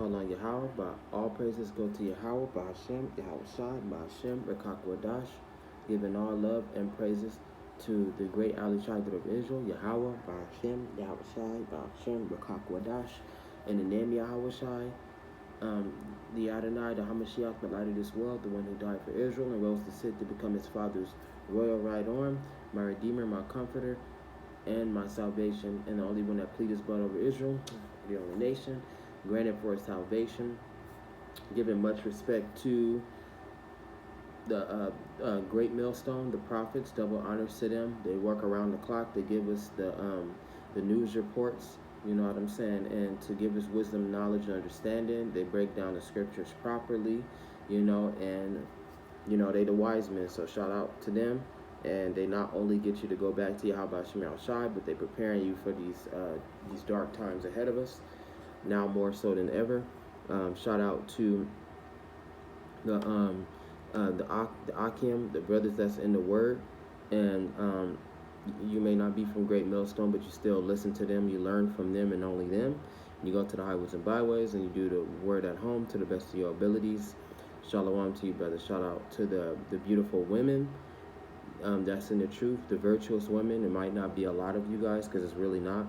call on Yahweh, but all praises go to Yahweh, Ba'ashem, Yahweh Shai, Ba'ashem, Rekak Wadash, giving all love and praises to the great Ali Shaddai of Israel, Yahweh, Ba'ashem, Yahweh Shai, Ba'ashem, Rekak Wadash, in the name Yahweh Shai, the Adonai, the Hamashiach, the light of this world, the one who died for Israel and rose to sit to become his father's royal right arm, my Redeemer, my Comforter, and my salvation, and the only one that plead his blood over Israel, the only nation, granted for his salvation, giving much respect to the great millstone, the prophets, double honors to them. They work around the clock. They give us the news reports, you know what I'm saying, and to give us wisdom, knowledge, and understanding. They break down the scriptures properly, you know, and, you know, they the wise men, so shout out to them. And they not only get you to go back to Yahweh Shem Shai, but they preparing you for these dark times ahead of us, now more so than ever. Shout out to the Akim, the brothers that's in the Word, and you may not be from Great Millstone, but you still listen to them. You learn from them and only them. You go to the highways and byways, and you do the Word at home to the best of your abilities. Shalom to you, brother. Shout out to the beautiful women. That's in the truth, the virtuous women. It might not be a lot of you guys because it's really not,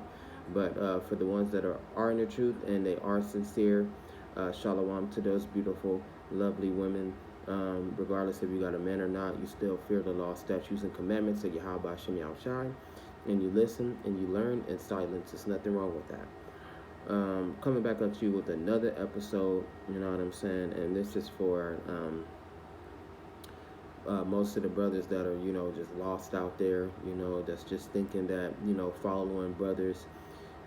but for the ones that are in the truth and they are sincere, shalom to those beautiful, lovely women. Regardless if you got a man or not, you still fear the law, statutes, and commandments of Yahweh Shem Shai, and you listen and you learn in silence. There's nothing wrong with that. Coming back up to you with another episode, you know what I'm saying, and this is for most of the brothers that are, you know, just lost out there, you know, that's just thinking that, you know, following brothers,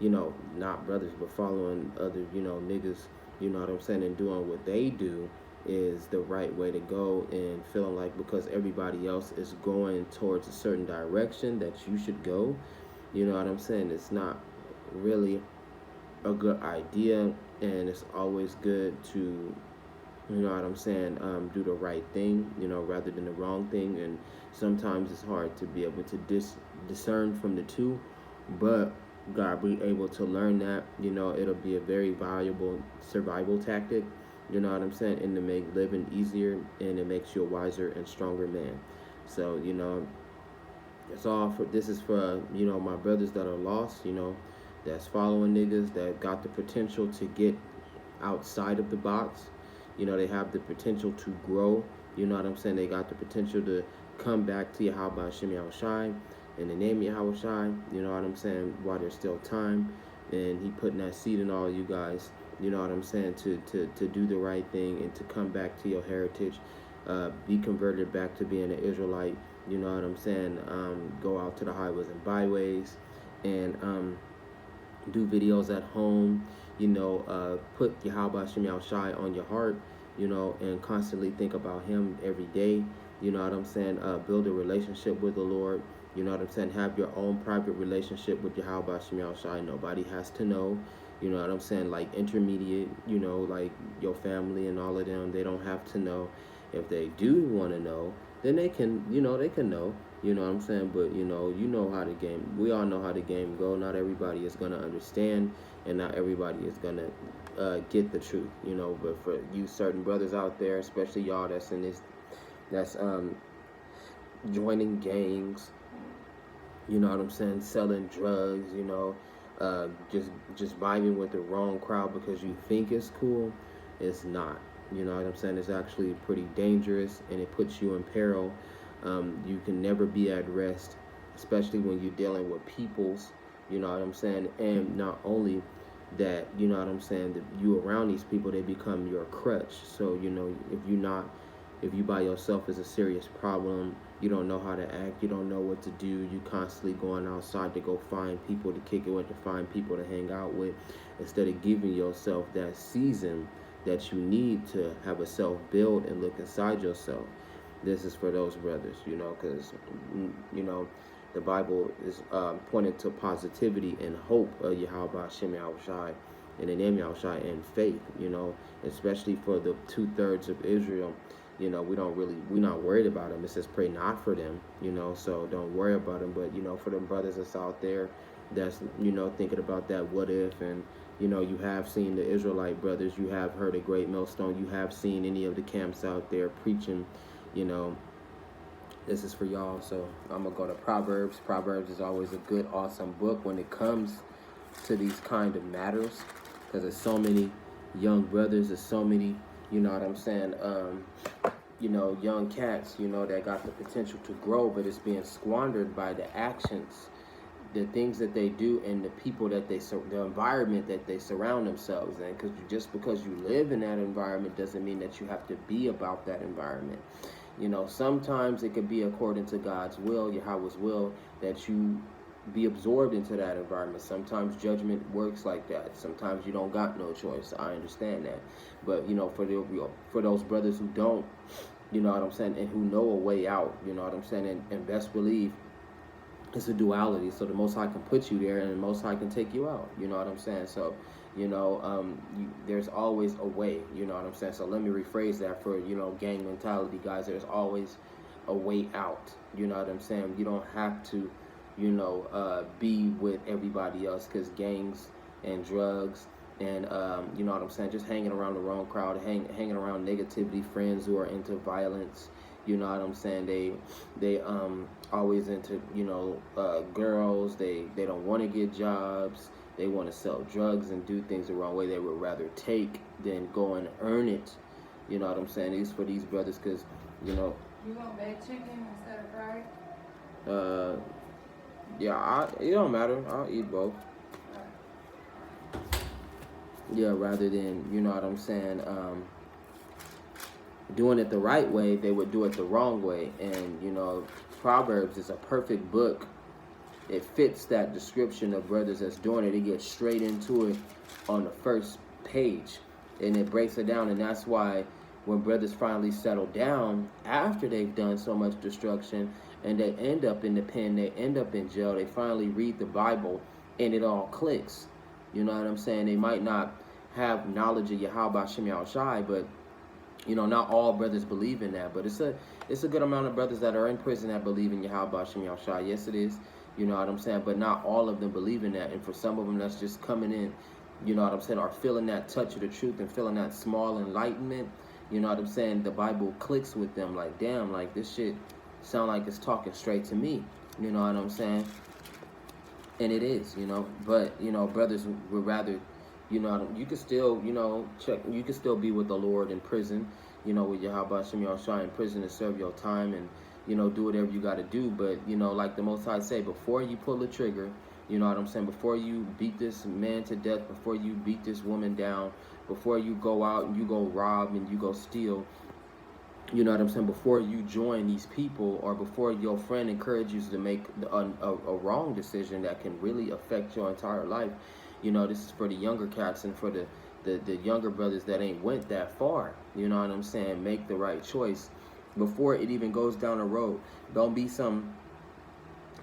you know, not brothers, but following other, you know, niggas, you know what I'm saying, and doing what they do is the right way to go, and feeling like because everybody else is going towards a certain direction that you should go, you know what I'm saying, it's not really a good idea. And it's always good to, you know what I'm saying, do the right thing, you know, rather than the wrong thing. And sometimes it's hard to be able to discern from the two, but God be able to learn that, you know, it'll be a very valuable survival tactic, you know what I'm saying, and to make living easier, and it makes you a wiser and stronger man. So, you know, it's all for, this is for, you know, my brothers that are lost, you know, that's following niggas that got the potential to get outside of the box. You know, they have the potential to grow. You know what I'm saying? They got the potential to come back to Yahweh Shem Shai in the name of Yahweh Shai. You know what I'm saying? While there's still time, and he putting that seed in all you guys. You know what I'm saying? To do the right thing and to come back to your heritage, be converted back to being an Israelite. You know what I'm saying? Go out to the highways and byways, and do videos at home. You know, put Yahweh Shem Shai on your heart, you know, and constantly think about him every day. You know what I'm saying? Build a relationship with the Lord. You know what I'm saying? Have your own private relationship with Yahweh Shem Shai. Nobody has to know. You know what I'm saying? Like intermediate, you know, like your family and all of them, they don't have to know. If they do want to know, then they can, you know, they can know. You know what I'm saying? But, you know how the game, we all know how the game go. Not everybody is going to understand, and not everybody is going to get the truth, you know. But for you certain brothers out there, especially y'all that's in this, that's joining gangs, you know what I'm saying, selling drugs, you know, just vibing with the wrong crowd because you think it's cool, it's not. You know what I'm saying? It's actually pretty dangerous, and it puts you in peril. You can never be at rest, especially when you're dealing with peoples, you know what I'm saying? And not only that, you know what I'm saying, that you around these people, they become your crutch. So, you know, if you by yourself is a serious problem, you don't know how to act, you don't know what to do, you constantly going outside to go find people to kick it with, to find people to hang out with, instead of giving yourself that season that you need to have a self-build and look inside yourself. This is for those brothers, you know, because, you know, the Bible is pointing to positivity and hope of Yahweh Shem Shai, in the name of Shai, and faith, you know, especially for the 2/3 of Israel. You know, we're not worried about them. It says pray not for them, you know, so don't worry about them. But, you know, for them brothers that's out there that's, you know, thinking about that what if, and, You know, you have seen the Israelite brothers, you have heard a great millstone, you have seen any of the camps out there preaching, you know, this is for y'all. So I'm gonna go to Proverbs. Proverbs is always a good, awesome book when it comes to these kind of matters, because there's so many young brothers, there's so many, you know what I'm saying, you know, young cats, you know, that got the potential to grow, but it's being squandered by the actions, the things that they do, and the people that the environment that they surround themselves in. Because just because you live in that environment doesn't mean that you have to be about that environment. You know, sometimes it could be according to God's will, Yahweh's will, that you be absorbed into that environment. Sometimes judgment works like that. Sometimes you don't got no choice. I understand that. But, you know, for those brothers who don't, you know what I'm saying, and who know a way out, you know what I'm saying, and best believe it's a duality. So the Most High can put you there, and the Most High can take you out. You know what I'm saying? So, you know, there's always a way. You know what I'm saying? So let me rephrase that for, you know, gang mentality guys. There's always a way out. You know what I'm saying? You don't have to, you know, be with everybody else, because gangs and drugs and you know what I'm saying, just hanging around the wrong crowd, hanging around negativity, friends who are into violence. You know what I'm saying? They always into, you know, girls. They don't want to get jobs. They want to sell drugs and do things the wrong way. They would rather take than go and earn it. You know what I'm saying? It's for these brothers, because, you know. You want baked chicken instead of fried? Yeah, it don't matter. I'll eat both. Yeah, rather than, you know what I'm saying, doing it the right way, they would do it the wrong way. And, you know, Proverbs is a perfect book. It fits that description of brothers that's doing it. It gets straight into it on the first page, and it breaks it down. And that's why when brothers finally settle down after they've done so much destruction, and they end up in the pen, they end up in jail, they finally read the Bible, and it all clicks. You know what I'm saying? They might not have knowledge of Yahweh Shem Shai, but, you know, not all brothers believe in that. But it's a good amount of brothers that are in prison that believe in Yahweh Shem Shai. Yes, it is. You know what I'm saying? But not all of them believe in that. And for some of them that's just coming in, you know what I'm saying, are feeling that touch of the truth and feeling that small enlightenment, you know what I'm saying, the Bible clicks with them like, damn, like this shit sound like it's talking straight to me. You know what I'm saying? And it is, you know. But, you know, brothers would rather, you know, you can still, you know, you can still be with the Lord in prison, you know, with Yahweh Shem Yahushua in prison and serve your time and, you know, do whatever you got to do. But, you know, like the Most High say, before you pull the trigger, you know what I'm saying, before you beat this man to death, before you beat this woman down, before you go out and you go rob and you go steal, you know what I'm saying, before you join these people, or before your friend encourages you to make a wrong decision that can really affect your entire life, you know, this is for the younger cats and for the younger brothers that ain't went that far. You know what I'm saying? Make the right choice before it even goes down the road. Don't be some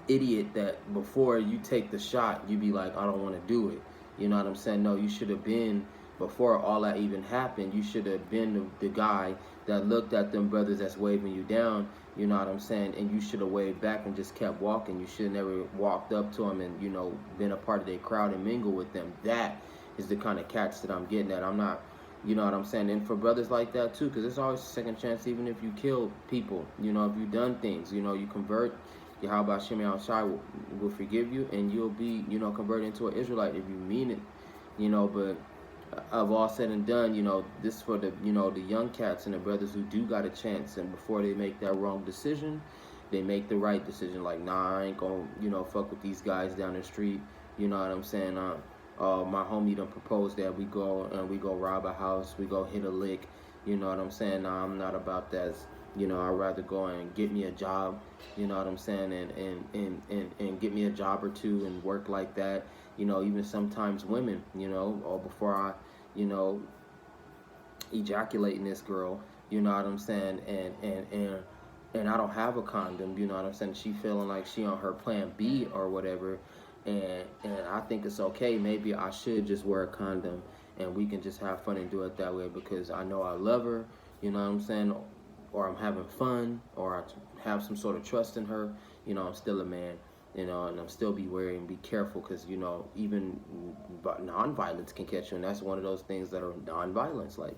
idiot that before you take the shot, you be like, I don't want to do it. You know what I'm saying? No, you should have been, before all that even happened, you should have been the guy that looked at them brothers that's waving you down, you know what I'm saying, and you should have waved back and just kept walking. You should have never walked up to them and, you know, been a part of their crowd and mingle with them. That is the kind of cats that I'm getting at. I'm not, you know what I'm saying, and for brothers like that too, because there's always a second chance, even if you kill people, you know, if you've done things, you know, you convert, Yahweh Shem Shai will forgive you, and you'll be, you know, converted into an Israelite if you mean it, you know. But of all said and done, you know, this is for the, you know, the young cats and the brothers who do got a chance, and before they make that wrong decision, they make the right decision. Like, nah, I ain't gonna, you know, fuck with these guys down the street. You know what I'm saying? My homie done proposed that we go rob a house, we go hit a lick. You know what I'm saying? Nah, I'm not about that. You know, I'd rather go and get me a job, you know what I'm saying, and get me a job or two and work like that. You know, even sometimes women, you know, or before I, you know, ejaculate in this girl, you know what I'm saying, and I don't have a condom, you know what I'm saying, she feeling like she on her plan B or whatever, and I think it's okay, maybe I should just wear a condom and we can just have fun and do it that way, because I know I love her, you know what I'm saying, or I'm having fun, or I have some sort of trust in her, you know, I'm still a man. and I'm still be wary and be careful because even non-violence can catch you, and that's one of those things that are non-violence. Like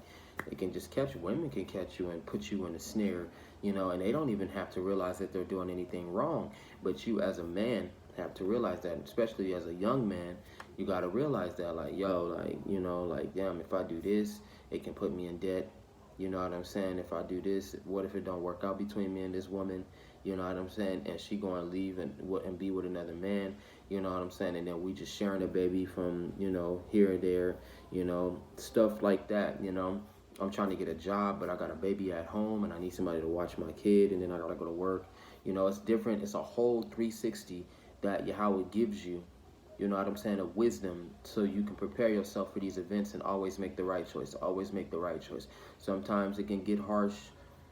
it can just catch you. Women can catch you and put you in a snare, and they don't even have to realize that they're doing anything wrong. But you as a man have to realize that, especially as a young man, you got to realize that, like, yo, like, like, damn, if I do this, it can put me in debt. You know what I'm saying? If I do this, what if it don't work out between me and this woman? You know what I'm saying? And she going to leave and be with another man. You know what I'm saying? And then we just sharing a baby from, here and there, stuff like that, I'm trying to get a job, but I got a baby at home and I need somebody to watch my kid, and then I got to go to work. It's different. It's a whole 360 that Yahweh gives you, you know what I'm saying, of wisdom, so you can prepare yourself for these events and always make the right choice. Always make the right choice. Sometimes it can get harsh,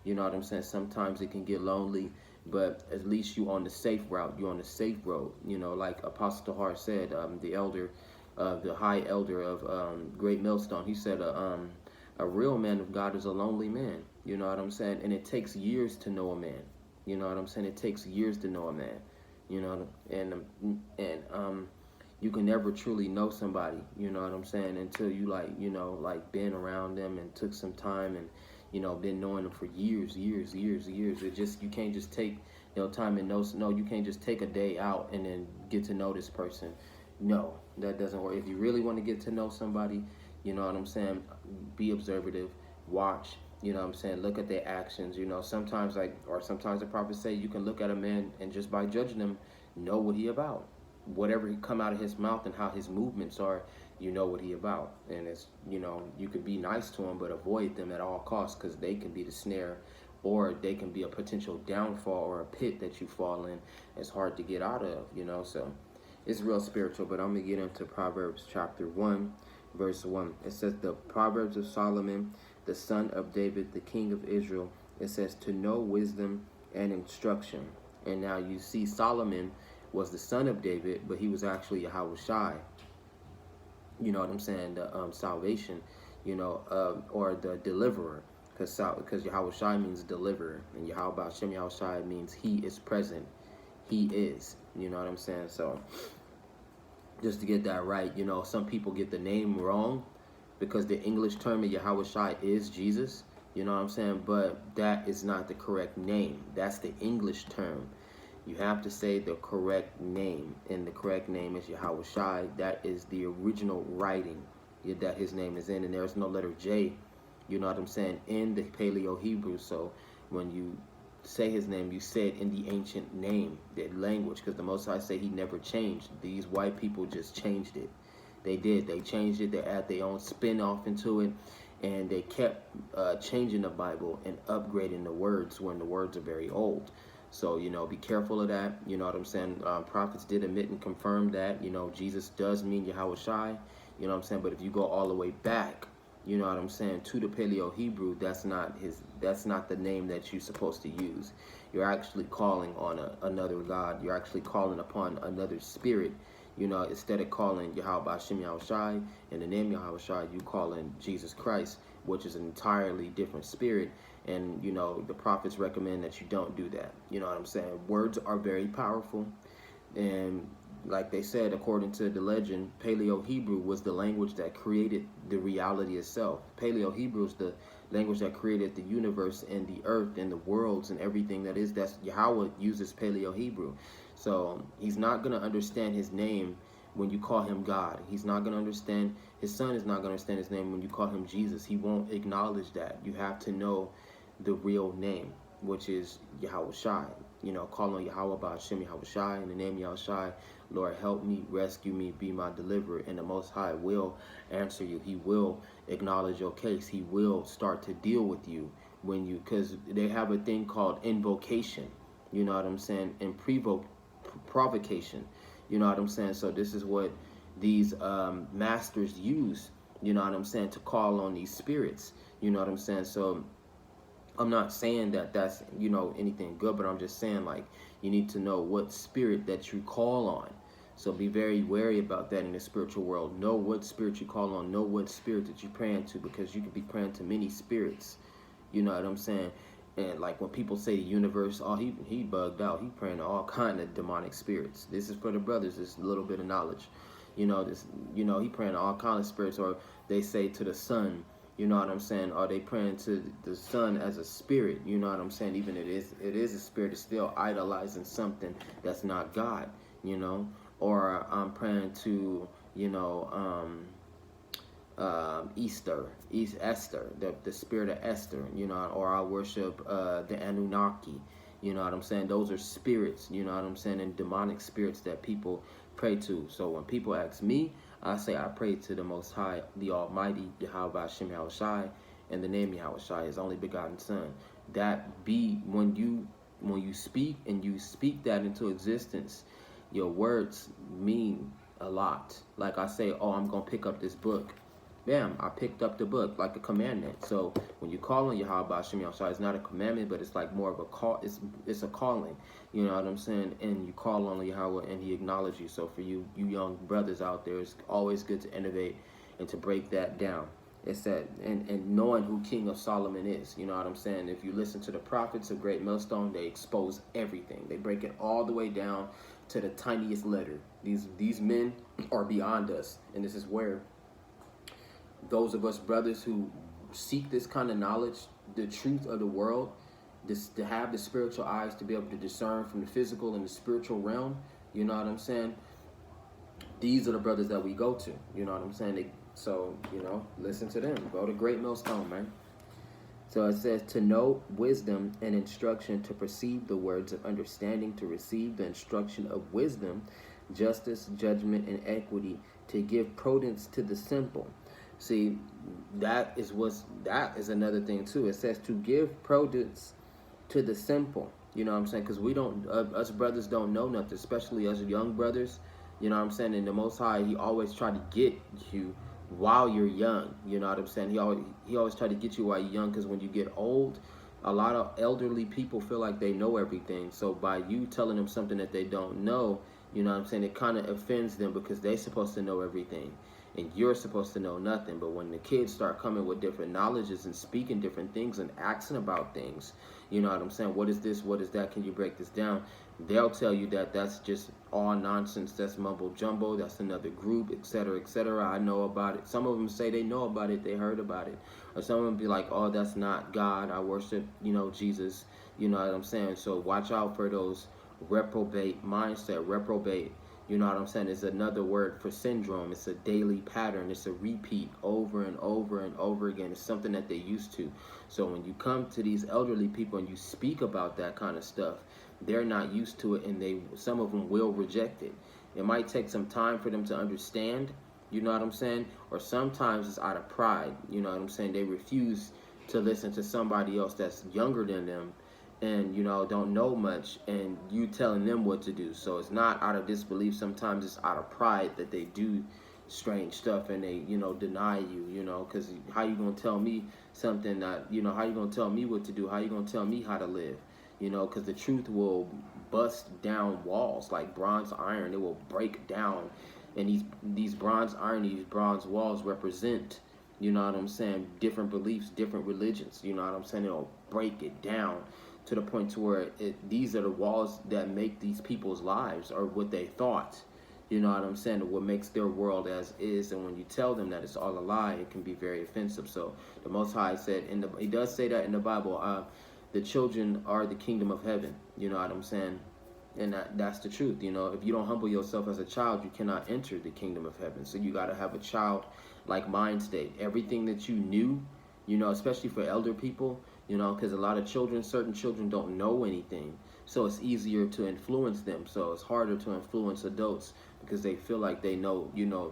you know what I'm saying? Sometimes it can get lonely, but at least you on the safe route. You're on the safe road. Like Apostle Tahar said, the elder, the high elder of Great Millstone, he said, a real man of God is a lonely man. You know what I'm saying? And it takes years to know a man. You know what I'm saying? It takes years to know a man. And you can never truly know somebody, you know what I'm saying, until you like been around them and took some time and been knowing them for years. It just, you can't just take time and no, you can't just take a day out and then get to know this person. No, that doesn't work. If you really want to get to know somebody, you know what I'm saying, be observative, watch, you know what I'm saying, look at their actions. Sometimes sometimes the prophets say you can look at a man and just by judging him know what he about. Whatever he come out of his mouth and how his movements are, you know what he about. And it's, you could be nice to him, but avoid them at all costs, because they can be the snare, or they can be a potential downfall or a pit that you fall in. It's hard to get out of, so it's real spiritual. But I'm gonna get into Proverbs chapter 1 verse 1. It says, the Proverbs of Solomon, the son of David, the king of Israel. It says, to know wisdom and instruction. And now you see, Solomon was the son of David, but he was actually Yahweh Shai. You know what I'm saying? The salvation, or the deliverer, because Yahweh Shai means deliverer, and Yahweh Hashem Yahweh Shai means he is present. He is. You know what I'm saying? So just to get that right, some people get the name wrong because the English term of Yahweh Shai is Jesus. You know what I'm saying? But that is not the correct name. That's the English term. You have to say the correct name, and the correct name is Yahweh Shai. That is the original writing that his name is in, and there's no letter J, you know what I'm saying, in the Paleo-Hebrew. So when you say his name, you say it in the ancient name, the language, because the Most High say he never changed. These white people just changed it. They did. They changed it. They add their own spin off into it, and they kept changing the Bible and upgrading the words when the words are very old. So, be careful of that. You know what I'm saying? Prophets did admit and confirm that, Jesus does mean Yahweh Shai. You know what I'm saying? But if you go all the way back, you know what I'm saying, to the Paleo-Hebrew, that's not the name that you're supposed to use. You're actually calling on another God. You're actually calling upon another spirit. Instead of calling Yahweh Hashem Yahweh Shai and the name Yahweh Shai, you call in Jesus Christ, which is an entirely different spirit. And, the prophets recommend that you don't do that. You know what I'm saying? Words are very powerful. And like they said, according to the legend, Paleo-Hebrew was the language that created the reality itself. Paleo-Hebrew is the language that created the universe and the earth and the worlds and everything that is. That's Yahweh uses Paleo-Hebrew. So he's not going to understand his name when you call him God. He's not going to understand, his son is not going to understand his name when you call him Jesus. He won't acknowledge that. You have to know the real name, which is Yahweh Shai. Call on Yahweh by Hashem Yahweh Shai, in the name Yahweh Shai. Lord, help me, rescue me, be my deliverer. And the Most High will answer you. He will acknowledge your case. He will start to deal with you because they have a thing called invocation. You know what I'm saying? And provocation. You know what I'm saying? So this is what these masters use, you know what I'm saying, to call on these spirits. You know what I'm saying? So I'm not saying that that's, anything good, but I'm just saying, like, you need to know what spirit that you call on. So be very wary about that in the spiritual world. Know what spirit you call on. Know what spirit that you're praying to, because you could be praying to many spirits. You know what I'm saying? And like when people say the universe, oh, he bugged out. He praying to all kind of demonic spirits. This is for the brothers. This little bit of knowledge, this, he praying to all kind of spirits. Or they say to the sun, you know what I'm saying? Or they praying to the sun as a spirit. You know what I'm saying? Even it is a spirit. It's still idolizing something that's not God. Or I'm praying to Esther, the spirit of Esther, or I worship the Anunnaki, you know what I'm saying? Those are spirits, you know what I'm saying, and demonic spirits that people pray to. So when people ask me, I say I pray to the Most High, the Almighty, Yahweh Shem Yahushai, and the name Yahushai, His only begotten Son. That be when you speak and you speak that into existence, your words mean a lot. Like I say, oh, I'm gonna pick up this book. Bam, I picked up the book like a commandment. So when you call on Yahweh Hashem Yahushua, it's not a commandment, but it's like more of a call. It's a calling. You know what I'm saying? And you call on Yahweh and He acknowledges you. So for you young brothers out there, it's always good to innovate and to break that down. It's that and knowing who King of Solomon is. You know what I'm saying? If you listen to the prophets of Great Millstone, they expose everything. They break it all the way down to the tiniest letter. These men are beyond us, and this is where those of us brothers who seek this kind of knowledge, the truth of the world, to have the spiritual eyes to be able to discern from the physical and the spiritual realm, you know what I'm saying? These are the brothers that we go to, you know what I'm saying? So, listen to them. Go to Great Millstone, man. So it says, to know wisdom and instruction, to perceive the words of understanding, to receive the instruction of wisdom, justice, judgment, and equity, to give prudence to the simple. See, that is another thing too. It says to give prudence to the simple. You know what I'm saying? Because we don't, us brothers don't know nothing, especially us young brothers. You know what I'm saying? And the Most High, He always try to get you while you're young. You know what I'm saying? He always try to get you while you're young, because when you get old, a lot of elderly people feel like they know everything. So by you telling them something that they don't know, you know what I'm saying, it kind of offends them, because they're supposed to know everything and you're supposed to know nothing. But when the kids start coming with different knowledges and speaking different things and asking about things, you know what I'm saying, what is this, what is that, can you break this down, they'll tell you that that's just all nonsense, that's mumbo jumbo, that's another group, etc., etc. I know about it. Some of them say they know about it, they heard about it. Or some of them be like, oh, that's not God, I worship, Jesus, you know what I'm saying. So watch out for those reprobate mindset. Reprobate, you know what I'm saying, is another word for syndrome. It's a daily pattern. It's a repeat over and over and over again. It's something that they're used to. So when you come to these elderly people and you speak about that kind of stuff, they're not used to it, and some of them will reject it. It might take some time for them to understand, you know what I'm saying? Or sometimes it's out of pride, you know what I'm saying? They refuse to listen to somebody else that's younger than them and, don't know much, and you telling them what to do. So it's not out of disbelief. Sometimes it's out of pride that they do strange stuff and they, deny you, because how you going to tell me something that, how you going to tell me what to do? How you going to tell me how to live? Because the truth will bust down walls like bronze iron. It will break down. And these bronze iron, these bronze walls represent, you know what I'm saying, different beliefs, different religions. You know what I'm saying? It'll break it down to the point to where these are the walls that make these people's lives, or what they thought. You know what I'm saying? What makes their world as is. And when you tell them that it's all a lie, it can be very offensive. So the Most High said, He does say that in the Bible, the children are the kingdom of heaven. You know what I'm saying? And that's the truth. If you don't humble yourself as a child, you cannot enter the kingdom of heaven. So you got to have a child-like mind state. Everything that you knew, especially for elder people, because a lot of certain children don't know anything. So it's easier to influence them. So it's harder to influence adults because they feel like they know,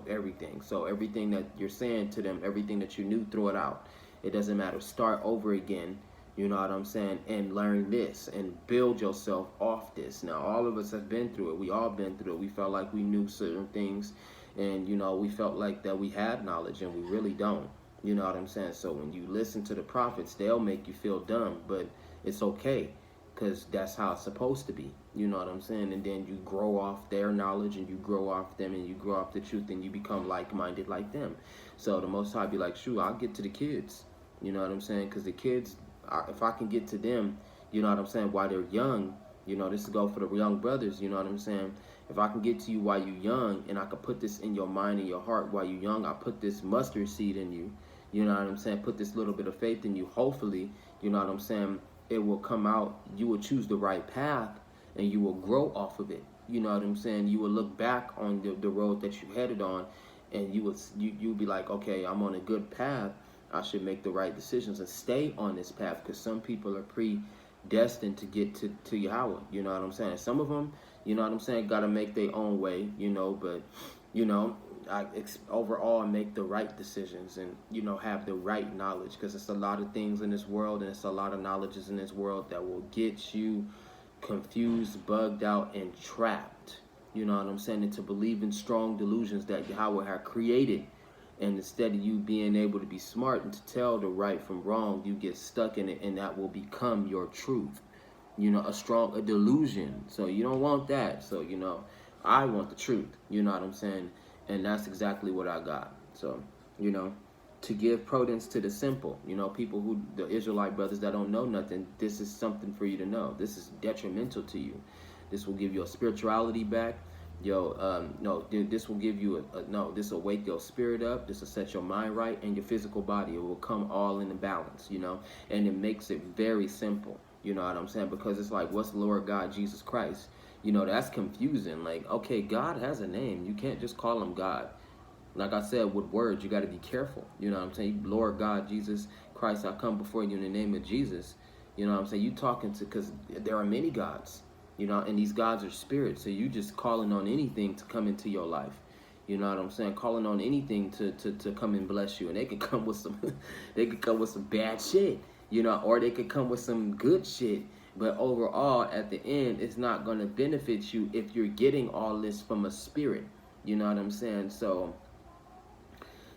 everything. So everything that you're saying to them, everything that you knew, throw it out. It doesn't matter. Start over again. You know what I'm saying? And learn this and build yourself off this. Now, all of us have been through it. We all been through it. We felt like we knew certain things, and, we felt like that we had knowledge, and we really don't. You know what I'm saying? So when you listen to the prophets, they'll make you feel dumb, but it's okay, because that's how it's supposed to be. You know what I'm saying? And then you grow off their knowledge, and you grow off them, and you grow off the truth, and you become like-minded like them. So the Most High be like, shoot, I'll get to the kids. You know what I'm saying? Because the kids, if I can get to them, you know what I'm saying, while they're young, you know, this is go for the young brothers, you know what I'm saying? If I can get to you while you're young, and I can put this in your mind and your heart while you're young, I put this mustard seed in you, you know what I'm saying? Put this little bit of faith in you. Hopefully, you know what I'm saying, it will come out. You will choose the right path, and you will grow off of it. You know what I'm saying? You will look back on the road that you headed on, and you'll be like, okay, I'm on a good path. I should make the right decisions and stay on this path, because some people are predestined to get to Yahweh. You know what I'm saying? Some of them, you know what I'm saying, got to make their own way, you know, but, you know, overall make the right decisions, and, you know, have the right knowledge, because it's a lot of things in this world, and it's a lot of knowledges in this world that will get you confused, bugged out, and trapped. You know what I'm saying? And to believe in strong delusions that Yahweh had created. And instead of you being able to be smart and to tell the right from wrong, you get stuck in it, and that will become your truth. You know, a delusion. So you don't want that. So, you know, I want the truth. You know what I'm saying? And that's exactly what I got. So, you know, to give prudence to the simple. You know, people who, the Israelite brothers that don't know nothing, this is something for you to know. This is detrimental to you. This will give your spirituality back. No, this will give you this will wake your spirit up. This will set your mind right, and your physical body. It will come all in balance, you know, and it makes it very simple. You know what I'm saying? Because it's like, what's Lord God Jesus Christ? You know, that's confusing. Like, okay, God has a name. You can't just call him God. Like I said, with words, you got to be careful. You know what I'm saying? Lord God Jesus Christ, I come before you in the name of Jesus. You know what I'm saying? You talking to, because there are many gods. You know, and these gods are spirits, so you just calling on anything to come into your life. You know what I'm saying? Calling on anything to come and bless you, and they could come with some, they could come with some bad shit, you know, or they could come with some good shit. But overall, at the end, it's not going to benefit you if you're getting all this from a spirit. You know what I'm saying? So,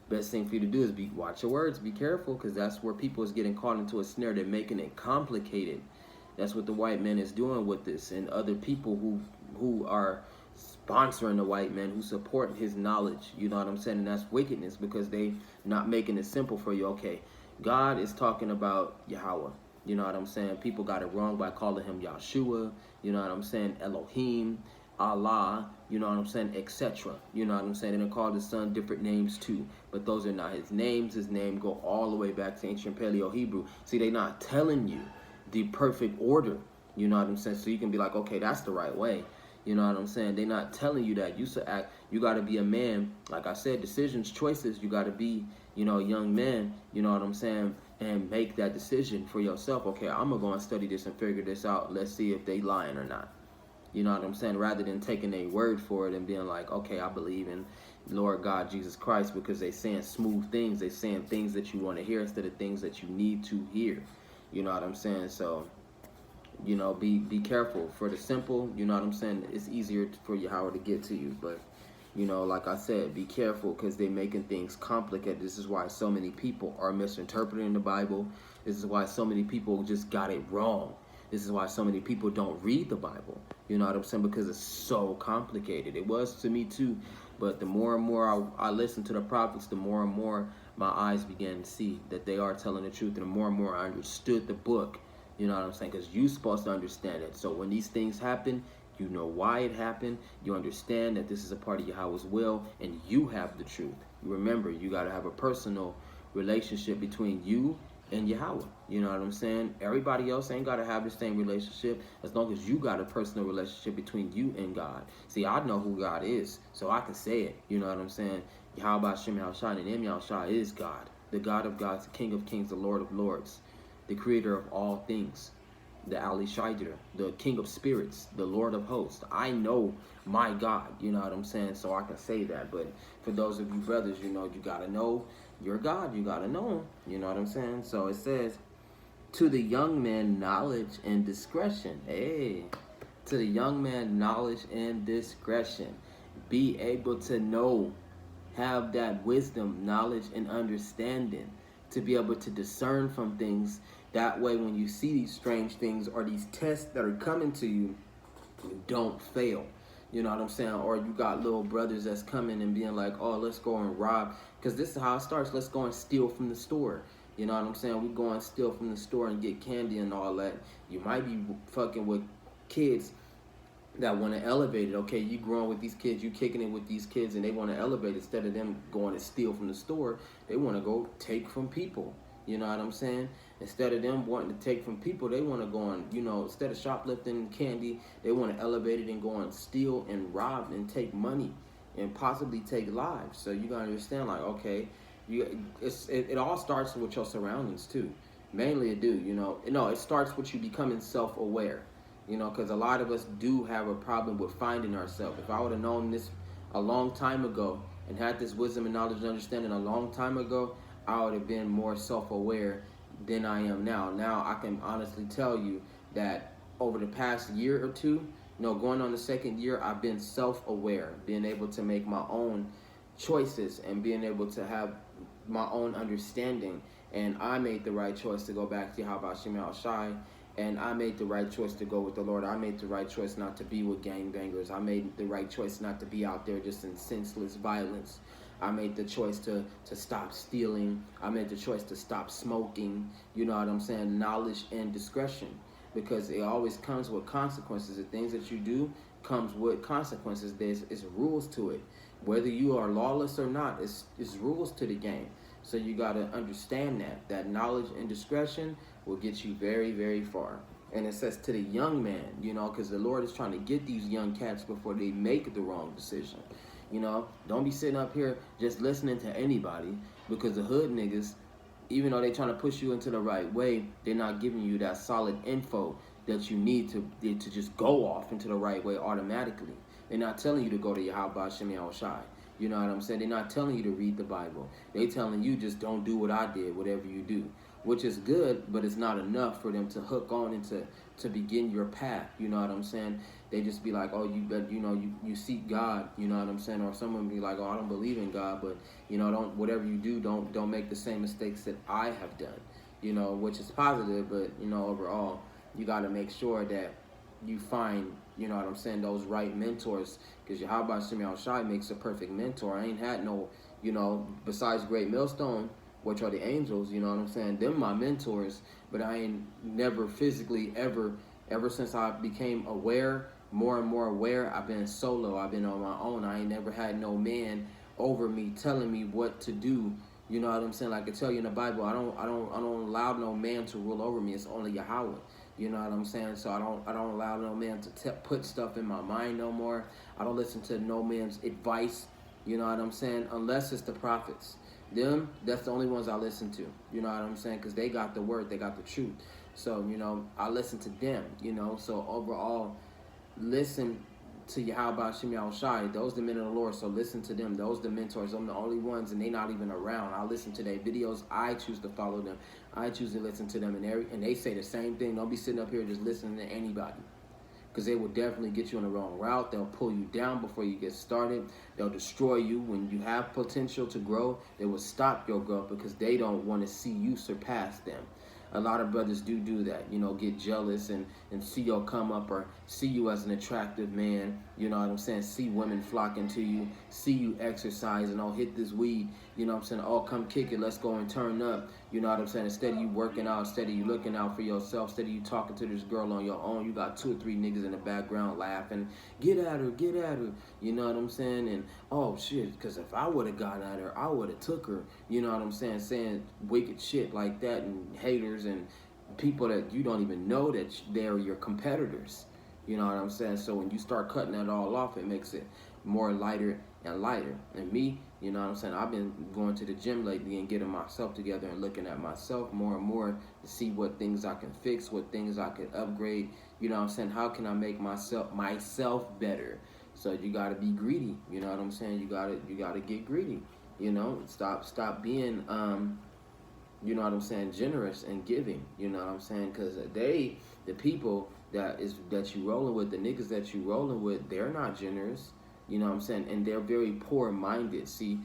best thing for you to do is watch your words, be careful, because that's where people is getting caught into a snare. They're making it complicated. That's what the white man is doing with this, and other people who are sponsoring the white man, who support his knowledge. You know what I'm saying? And that's wickedness, because they not making it simple for you. Okay, God is talking about Yahweh. You know what I'm saying? People got it wrong by calling him Yahshua. You know what I'm saying? Elohim, Allah. You know what I'm saying? Etc. You know what I'm saying? And they call his son different names too, but those are not his names. His name go all the way back to ancient Paleo Hebrew. See, they not telling you the perfect order. You know what I'm saying? So you can be like, okay, that's the right way. You know what I'm saying? They're not telling you that. You got to be a man. Like I said, decisions, choices, you got to be, you know, a young man, you know what I'm saying? And make that decision for yourself. Okay, I'm going to go and study this and figure this out. Let's see if they lying or not. You know what I'm saying? Rather than taking a word for it and being like, okay, I believe in Lord God Jesus Christ, because they saying smooth things. They saying things that you want to hear instead of things that you need to hear. You know what I'm saying? So, you know, be careful. For the simple, you know what I'm saying, it's easier for Yahweh to get to you. But, you know, like I said, be careful, because they're making things complicated. This is why so many people are misinterpreting the Bible. This is why so many people just got it wrong. This is why so many people don't read the Bible. You know what I'm saying? Because it's so complicated. It was to me too. But the more and more I listen to the prophets, the more and more my eyes began to see that they are telling the truth. And the more I understood the book. You know what I'm saying? Because you're supposed to understand it. So when these things happen, you know why it happened. You understand that this is a part of Yahweh's will, and you have the truth. Remember, you got to have a personal relationship between you and Yahweh. You know what I'm saying? Everybody else ain't got to have the same relationship, as long as you got a personal relationship between you and God. See, I know who God is, so I can say it. You know what I'm saying? Yahweh Shem Yahushua and Em Yahushua is God, the God of gods, the King of kings, the Lord of lords, the creator of all things, the Ali Shaider, the King of spirits, the Lord of hosts. I know my God, you know what I'm saying? So I can say that. But for those of you brothers, you know, you got to know your God. You got to know him. You know what I'm saying? So it says, to the young man, knowledge and discretion. Hey, to the young man, knowledge and discretion. Be able to know, have that wisdom, knowledge, and understanding to be able to discern from things. That way, when you see these strange things or these tests that are coming to you, you don't fail. You know what I'm saying? Or you got little brothers that's coming and being like, oh, let's go and rob. Because this is how it starts. Let's go and steal from the store. You know what I'm saying? We go and steal from the store and get candy and all that. You might be fucking with kids that want to elevate it. Okay, you growing with these kids, you kicking it with these kids, and they want to elevate. Instead of them going to steal from the store, they want to go take from people. You know what I'm saying? Instead of them wanting to take from people, they want to go on, instead of shoplifting candy, they want to elevate it and go and steal and rob and take money and possibly take lives. So you gotta understand, like, okay, it all starts with your surroundings too. Mainly it do, No, it starts with you becoming self-aware, because a lot of us do have a problem with finding ourselves. If I would have known this a long time ago and had this wisdom and knowledge and understanding a long time ago, I would have been more self-aware than I am now. Now I can honestly tell you that over the past year or two, going on the second year, I've been self-aware, being able to make my own choices and being able to have my own understanding. And I made the right choice to go back to Yahweh Shem Shai, and I made the right choice to go with the Lord. I made the right choice not to be with gangbangers. I made the right choice not to be out there just in senseless violence. I made the choice to stop stealing. I made the choice to stop smoking. You know what I'm saying? Knowledge and discretion. Because it always comes with consequences. The things that you do comes with consequences. There's rules to it. Whether you are lawless or not, it's rules to the game. So you got to understand that knowledge and discretion will get you very, very far. And it says to the young man, because the Lord is trying to get these young cats before they make the wrong decision. Don't be sitting up here just listening to anybody, because the hood niggas, even though they trying to push you into the right way, they're not giving you that solid info that you need to just go off into the right way automatically. They're not telling you to go to Yahweh Shem Shai. You know what I'm saying? They're not telling you to read the Bible. They're telling you just don't do what I did, whatever you do. Which is good, but it's not enough for them to hook on and to begin your path. You know what I'm saying? They just be like, oh, you seek God. You know what I'm saying? Or someone be like, oh, I don't believe in God, but don't, whatever you do, don't make the same mistakes that I have done. Which is positive, but overall, you got to make sure that you find, those right mentors, because Yahweh Shem Shai makes a perfect mentor. I ain't had no, besides Great Millstone, which are the angels, them my mentors, but I ain't never physically ever since I became aware, more and more aware, I've been solo, I've been on my own. I ain't never had no man over me telling me what to do. You know what I'm saying? Like I tell you in the Bible, I don't allow no man to rule over me. It's only Yahweh. You know what I'm saying? So I don't allow no man to put stuff in my mind no more. I don't listen to no man's advice. You know what I'm saying? Unless it's the prophets. Them, that's the only ones I listen to. You know what I'm saying? Because they got the word, they got the truth. So, I listen to them, So overall, listen to Yahweh Shem Shai. Those the men of the Lord, so listen to them. Those the mentors. I'm the only ones, and they not even around. I listen to their videos. I choose to follow them. I choose to listen to them, and they say the same thing. Don't be sitting up here just listening to anybody, because they will definitely get you on the wrong route. They'll pull you down before you get started. They'll destroy you when you have potential to grow. They will stop your growth because they don't want to see you surpass them. A lot of brothers do that, get jealous and see your come up, or see you as an attractive man, you know what I'm saying, see women flocking to you, see you exercise and hit this weed, you know what I'm saying, come kick it, let's go and turn up, you know what I'm saying, instead of you working out, instead of you looking out for yourself, instead of you talking to this girl on your own, you got 2 or 3 niggas in the background laughing, get at her, you know what I'm saying, and oh shit, because if I would have got at her, I would have took her, you know what I'm saying wicked shit like that, and haters and people that you don't even know that they're your competitors. You know what I'm saying? So when you start cutting that all off, it makes it more lighter and lighter. And me, you know what I'm saying, I've been going to the gym lately and getting myself together and looking at myself more and more to see what things I can fix, what things I can upgrade. You know what I'm saying? How can I make myself better? So you gotta be greedy. You know what I'm saying? You gotta get greedy. Stop being you know what I'm saying, generous and giving, you know what I'm saying, because the people that you rolling with, the niggas that you rolling with, they're not generous, you know what I'm saying, and they're very poor-minded. See,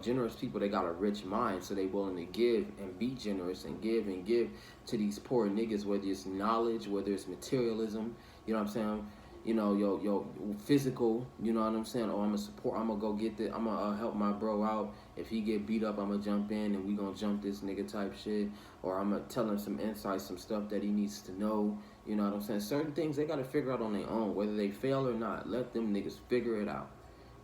generous people, they got a rich mind, so they willing to give and be generous and give to these poor niggas, whether it's knowledge, whether it's materialism, you know what I'm saying, your physical, you know what I'm saying, I'm gonna go get I'm gonna help my bro out If he get beat up, I'm gonna jump in and we gonna jump this nigga type shit, or I'm gonna tell him some insights, some stuff that he needs to know. You know what I'm saying? Certain things they gotta figure out on their own, whether they fail or not. Let them niggas figure it out.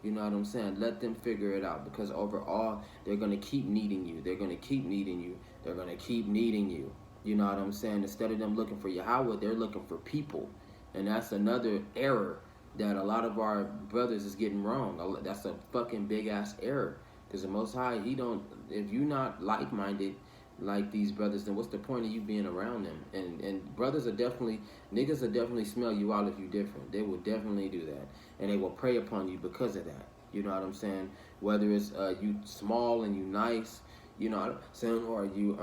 You know what I'm saying? Let them figure it out, because overall, they're gonna keep needing you. They're gonna keep needing you. They're gonna keep needing you. You know what I'm saying? Instead of them looking for Yahweh, they're looking for people. And that's another error that a lot of our brothers is getting wrong. That's a fucking big ass error. Because the Most High, he don't, if you not like-minded like these brothers, then what's the point of you being around them? And brothers are definitely, niggas will definitely smell you out if you different. They will definitely do that. And they will prey upon you because of that. You know what I'm saying? Whether it's you small and you nice, you know what I'm saying, or you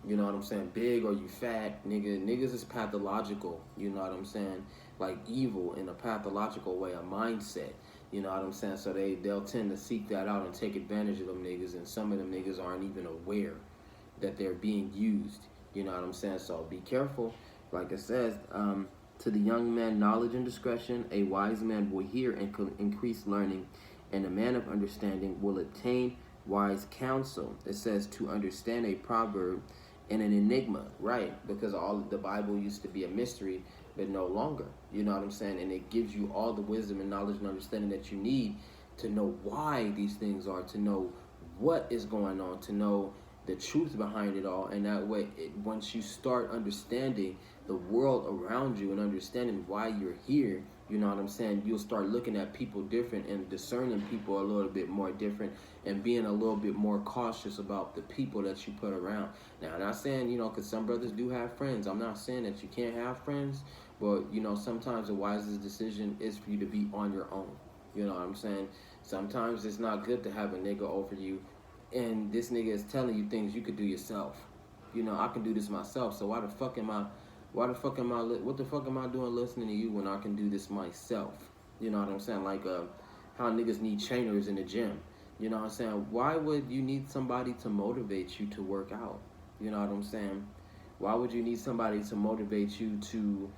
you know what I'm saying, big or you fat, niggas is pathological, you know what I'm saying, like evil in a pathological way, a mindset, you know what I'm saying, so they'll tend to seek that out and take advantage of them niggas, and some of them niggas aren't even aware that they're being used, you know what I'm saying, so be careful, like it says, to the young man, knowledge and discretion, a wise man will hear and increase learning, and a man of understanding will attain wise counsel. It says to understand a proverb and an enigma, right? Because all of the Bible used to be a mystery, but no longer. You know what I'm saying? And it gives you all the wisdom and knowledge and understanding that you need to know why these things are, to know what is going on, to know the truth behind it all. And that way, once you start understanding the world around you and understanding why you're here, you know what I'm saying, you'll start looking at people different and discerning people a little bit more different and being a little bit more cautious about the people that you put around. Now, I'm not saying, you know, because some brothers do have friends. I'm not saying that you can't have friends, but, you know, sometimes the wisest decision is for you to be on your own. You know what I'm saying? Sometimes it's not good to have a nigga over you and this nigga is telling you things you could do yourself. You know, I can do this myself, so what the fuck am I doing listening to you when I can do this myself? You know what I'm saying? Like how niggas need trainers in the gym. You know what I'm saying? Why would you need somebody to motivate you to work out? You know what I'm saying? Why would you need somebody to motivate you to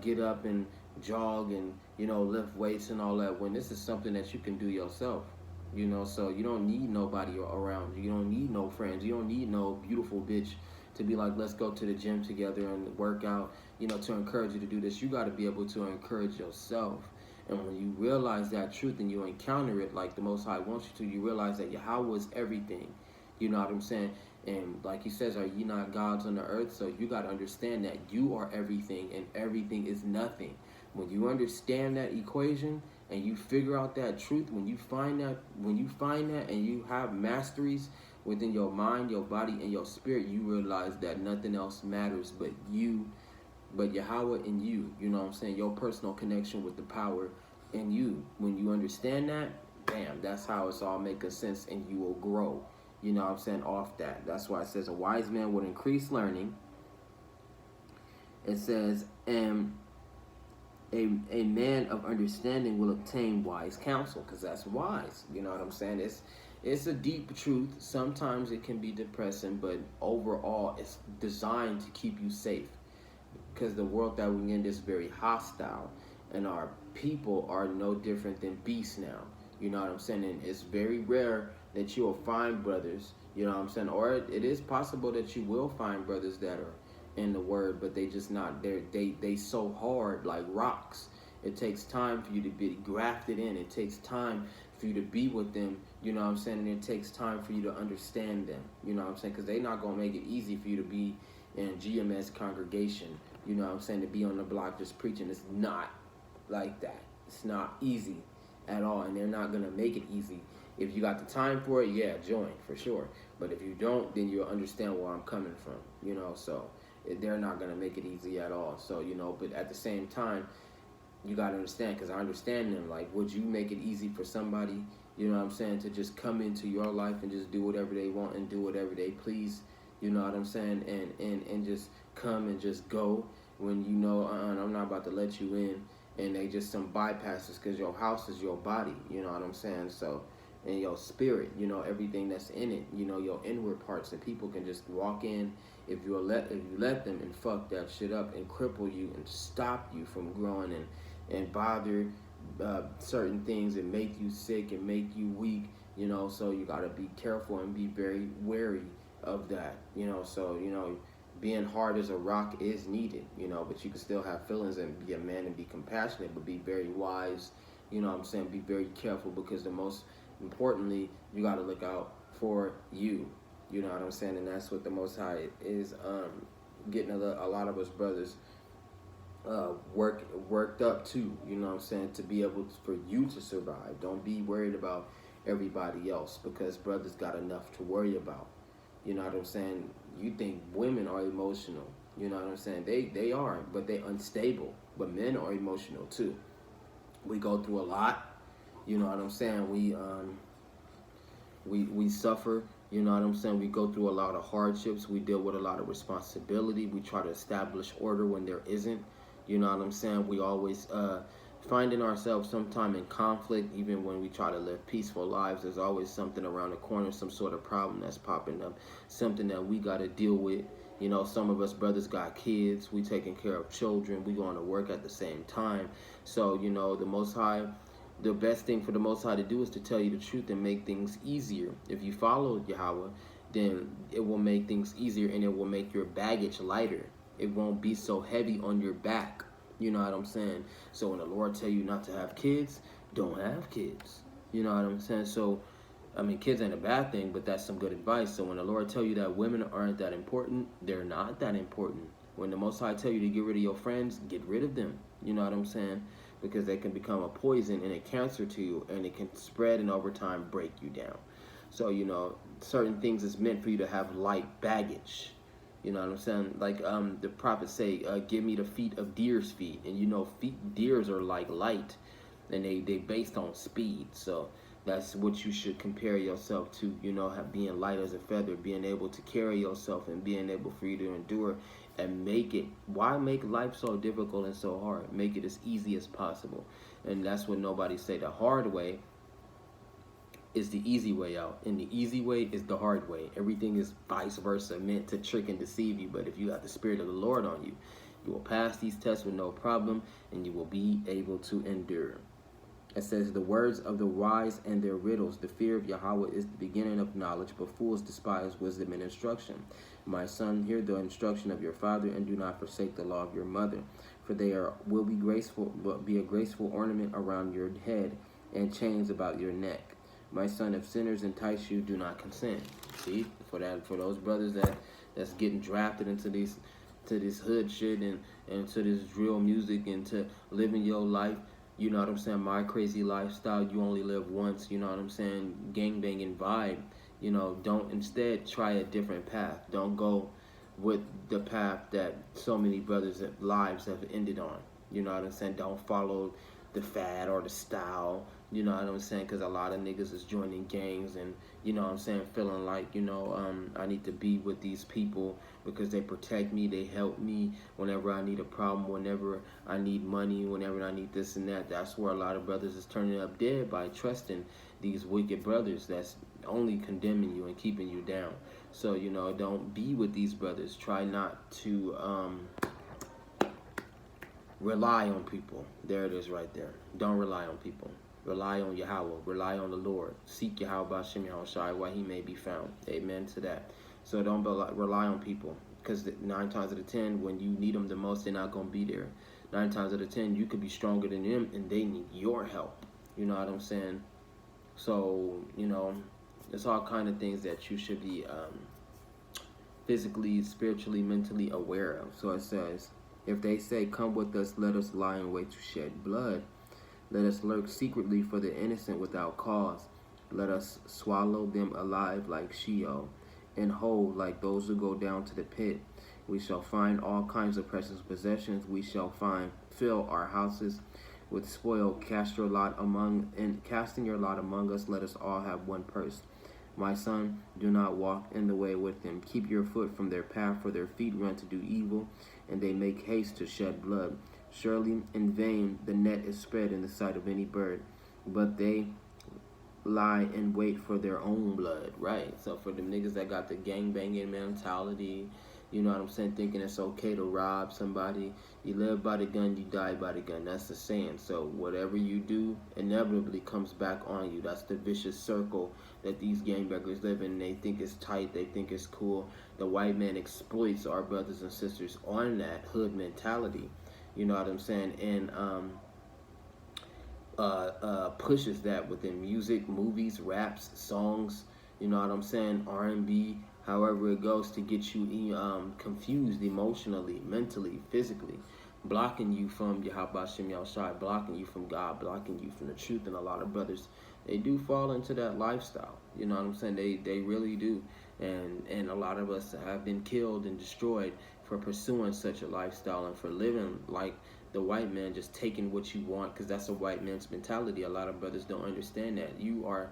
get up and jog and, you know, lift weights and all that when this is something that you can do yourself? You know, so you don't need nobody around you. You don't need no friends. You don't need no beautiful bitch to be like, let's go to the gym together and work out, you know, to encourage you to do this. You got to be able to encourage yourself. And when you realize that truth and you encounter it like the Most High wants you to, you realize that Yahweh is everything. You know what I'm saying? And like he says, are ye not gods on the earth? So you got to understand that you are everything and everything is nothing. When you understand that equation and you figure out that truth, when you find that and you have masteries within your mind, your body, and your spirit, you realize that nothing else matters but you, but Yahweh and you. You know what I'm saying? Your personal connection with the power in you. When you understand that, bam, that's how it's all making sense and you will grow. You know what I'm saying? Off that. That's why it says a wise man would increase learning. It says, and a man of understanding will obtain wise counsel, because that's wise. You know what I'm saying? It's a deep truth. Sometimes it can be depressing, but overall it's designed to keep you safe, because the world that we're in is very hostile and our people are no different than beasts now. You know what I'm saying? And it's very rare that you'll find brothers, you know what I'm saying? Or it is possible that you will find brothers that are in the word, but they just not, they so hard like rocks. It takes time for you to be grafted in. It takes time for you to be with them, you know what I'm saying? And it takes time for you to understand them, you know what I'm saying? Because they're not going to make it easy for you to be in GMS congregation, you know what I'm saying, to be on the block just preaching. It's not like that. It's not easy at all, and they're not going to make it easy. If you got the time for it, yeah, join, for sure. But if you don't, then you'll understand where I'm coming from, you know, so they're not going to make it easy at all. So, you know, but at the same time, you got to understand, because I understand them. Like, would you make it easy for somebody, you know what I'm saying, to just come into your life and just do whatever they want and do whatever they please, you know what I'm saying, and just come and just go when you know, I'm not about to let you in, and they just some bypasses, because your house is your body, you know what I'm saying, so, and your spirit, you know, everything that's in it, you know, your inward parts, and people can just walk in if you let them and fuck that shit up and cripple you and stop you from growing and bother certain things and make you sick and make you weak, so you got to be careful and be very wary of that, so being hard as a rock is needed, but you can still have feelings and be a man and be compassionate, but be very wise, what I'm saying, be very careful, because the most importantly, you got to look out for you, what I'm saying, and that's what the Most High is getting a lot of us brothers worked up too, what I'm saying, to be able for you to survive. Don't be worried about everybody else, because brothers got enough to worry about. What I'm saying? You think women are emotional, what I'm saying? They are, but they unstable. But men are emotional too. We go through a lot, what I'm saying? We suffer, what I'm saying? We go through a lot of hardships. We deal with a lot of responsibility. We try to establish order when there isn't. What I'm saying? We always finding ourselves sometime in conflict, even when we try to live peaceful lives. There's always something around the corner, some sort of problem that's popping up, something that we got to deal with. Some of us brothers got kids. We taking care of children. We going to work at the same time. So, the Most High, the best thing for the Most High to do is to tell you the truth and make things easier. If you follow Yahweh, then it will make things easier, and it will make your baggage lighter. It won't be so heavy on your back. You know what I'm saying? So when the Lord tell you not to have kids, don't have kids. You know what I'm saying? So, I mean, kids ain't a bad thing, but that's some good advice. So when the Lord tell you that women aren't that important, they're not that important. When the Most High tell you to get rid of your friends, get rid of them. You know what I'm saying? Because they can become a poison and a cancer to you, and it can spread and over time break you down. So, certain things is meant for you to have light baggage. You know what I'm saying? Like the prophets say, give me the feet of deer's feet. And deers are like light, and they based on speed. So that's what you should compare yourself to, being light as a feather, being able to carry yourself and being able for you to endure and make it. Why make life so difficult and so hard? Make it as easy as possible. And that's what nobody say. The hard way is the easy way out, and the easy way is the hard way. Everything is vice versa, meant to trick and deceive you. But if you have the Spirit of the Lord on you, you will pass these tests with no problem, and you will be able to endure. It says, the words of the wise and their riddles, the fear of Yahweh is the beginning of knowledge, but fools despise wisdom and instruction. My son, hear the instruction of your father, and do not forsake the law of your mother, for they will be a graceful ornament around your head, and chains about your neck. My son, if sinners entice you, do not consent. See, for those brothers that's getting drafted into this hood shit and to this drill music and to living your life, you know what I'm saying, my crazy lifestyle, you only live once, you know what I'm saying, gangbanging vibe, don't instead try a different path. Don't go with the path that so many brothers' lives have ended on. You know what I'm saying? Don't follow the fad or the style, you know what I'm saying? Because a lot of niggas is joining gangs and, you know what I'm saying, feeling like, I need to be with these people because they protect me, they help me whenever I need a problem, whenever I need money, whenever I need this and that. That's where a lot of brothers is turning up dead, by trusting these wicked brothers that's only condemning you and keeping you down. So, don't be with these brothers. Try not to rely on people. There it is right there. Don't rely on people. Rely on Yahweh. Rely on the Lord. Seek Yahweh B'Shem Yahushai while he may be found. Amen to that. So don't rely on people, because 9 times out of 10, when you need them the most, they're not going to be there. 9 times out of 10, you could be stronger than them and they need your help. You know what I'm saying? So, there's all kind of things that you should be physically, spiritually, mentally aware of. So it says, if they say, come with us, let us lie in wait to shed blood. Let us lurk secretly for the innocent without cause. Let us swallow them alive like Sheol, and whole like those who go down to the pit. We shall find all kinds of precious possessions. We shall fill our houses with spoil. Casting your lot among us, let us all have one purse. My son, do not walk in the way with them. Keep your foot from their path, for their feet run to do evil, and they make haste to shed blood. Surely in vain the net is spread in the sight of any bird, but they lie in wait for their own blood. Right? So for the niggas that got the gang banging mentality, You know what I'm saying? Thinking it's okay to rob somebody. You live by the gun, you die by the gun. That's the saying. So whatever you do inevitably comes back on you. That's the vicious circle that these gangbangers live in. They think it's tight, they think it's cool. The white man exploits our brothers and sisters on that hood mentality. You know what I'm saying? And pushes that within music, movies, raps, songs. You know what I'm saying? R&B, however it goes, to get you confused emotionally, mentally, physically, blocking you from Yahweh Shem Shai, blocking you from God, blocking you from the truth. And a lot of brothers, they do fall into that lifestyle. You know what I'm saying? They really do. And a lot of us have been killed and destroyed for pursuing such a lifestyle and for living like the white man, just taking what you want, because that's a white man's mentality. A lot of brothers don't understand that. You are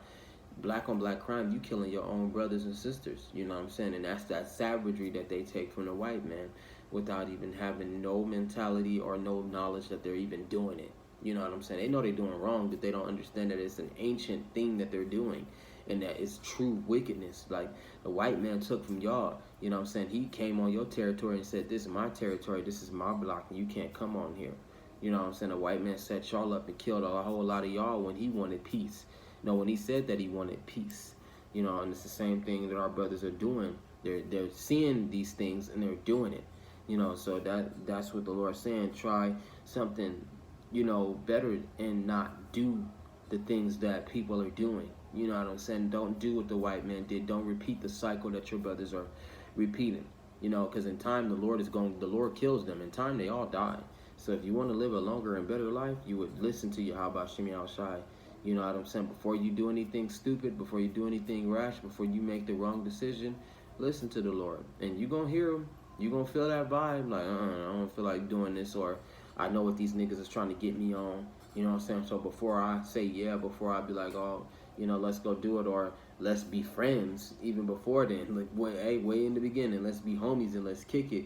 black on black crime, you killing your own brothers and sisters. You know what I'm saying? And that's that savagery that they take from the white man without even having no mentality or no knowledge that they're even doing it. You know what I'm saying? They know they're doing wrong, but they don't understand that it's an ancient thing that they're doing and that it's true wickedness. Like the white man took from y'all. You know what I'm saying? He came on your territory and said, this is my territory, this is my block, and you can't come on here. You know what I'm saying? The white man set y'all up and killed a whole lot of y'all when he wanted peace. No, when he said that he wanted peace. You know, and it's the same thing that our brothers are doing. They're seeing these things and they're doing it. You know, so that's what the Lord's saying. Try something, you know, better and not do the things that people are doing. You know what I'm saying? Don't do what the white man did. Don't repeat the cycle that your brothers are repeating. You know, because in time the Lord kills them. In time they all die. So if you want to live a longer and better life, you would listen to Yahweh Shem Shai. You know what I'm saying? Before you do anything stupid, before you do anything rash, before you make the wrong decision, listen to the Lord. And you're going to hear him. You're going to feel that vibe. Like, I don't feel like doing this, or I know what these niggas is trying to get me on. You know what I'm saying? So before I say yeah, before I be like, oh, you know, let's go do it, or let's be friends, even before then. Like, way in the beginning, let's be homies and let's kick it.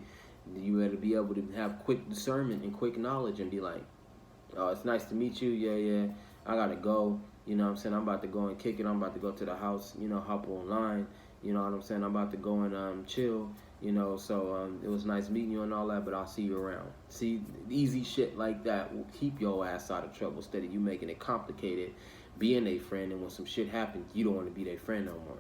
You got to be able to have quick discernment and quick knowledge and be like, oh, it's nice to meet you. Yeah. I gotta go. You know what I'm saying? I'm about to go and kick it. I'm about to go to the house, you know, hop online. You know what I'm saying? I'm about to go and chill. You know, so it was nice meeting you and all that, but I'll see you around. See, easy shit like that will keep your ass out of trouble instead of you making it complicated, being a friend, and when some shit happens, you don't want to be their friend no more.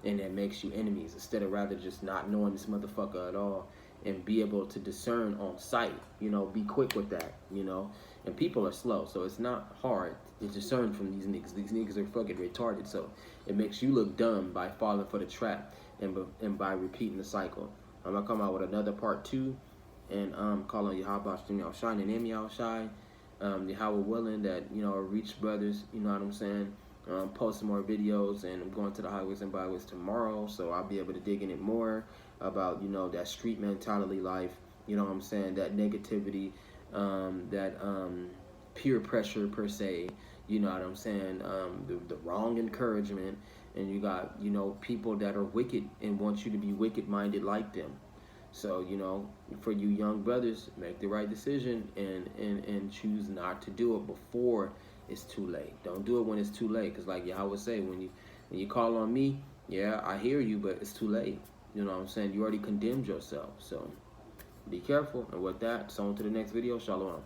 And that makes you enemies instead of rather just not knowing this motherfucker at all and be able to discern on sight. You know, be quick with that, you know. And people are slow, so it's not hard to discern from these niggas. These niggas are fucking retarded, so it makes you look dumb by falling for the trap and by repeating the cycle. I'm gonna come out with another part 2 and calling Yahweh Shem Shai and Em Shai, Yahweh willing, that, you know, reach brothers, you know what I'm saying, posting more videos, and I'm going to the highways and byways tomorrow, so I'll be able to dig in it more about, you know, that street mentality life, you know what I'm saying, that negativity, that peer pressure per se, you know what I'm saying, the wrong encouragement, and you got, you know, people that are wicked and want you to be wicked-minded like them. So, you know, for you young brothers, make the right decision and choose not to do it before it's too late. Don't do it when it's too late, because like Yahweh say, when you call on me, yeah, I hear you, but it's too late. You know what I'm saying? You already condemned yourself. So be careful. And with that, so on to the next video. Shalom.